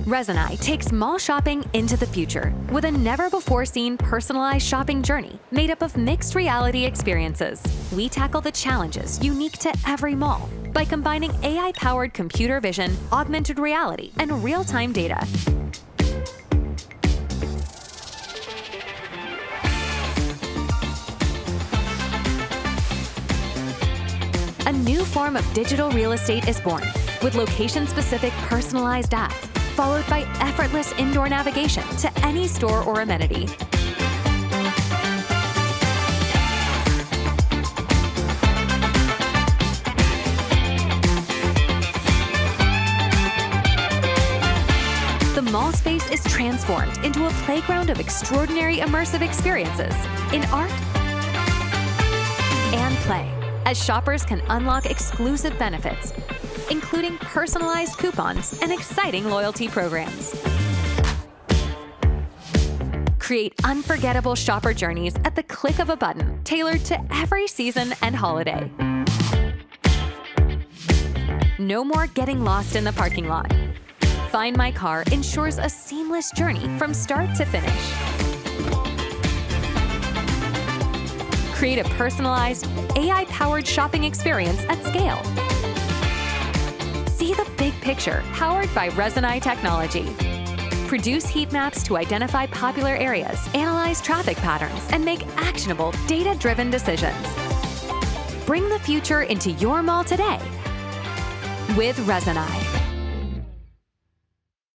Resonai takes mall shopping into the future with a never-before-seen personalized shopping journey made up of mixed reality experiences. We tackle the challenges unique to every mall by combining AI-powered computer vision, augmented reality, and real-time data. A new form of digital real estate is born with location-specific personalized apps, followed by effortless indoor navigation to any store or amenity. The mall space is transformed into a playground of extraordinary immersive experiences in art and play, as shoppers can unlock exclusive benefits, including personalized coupons and exciting loyalty programs. Create unforgettable shopper journeys at the click of a button, tailored to every season and holiday. No more getting lost in the parking lot. Find My Car ensures a seamless journey from start to finish. Create a personalized, AI-powered shopping experience at scale. See the big picture, powered by Resonai technology. Produce heat maps to identify popular areas, analyze traffic patterns, and make actionable, data-driven decisions. Bring the future into your mall today with Resonai.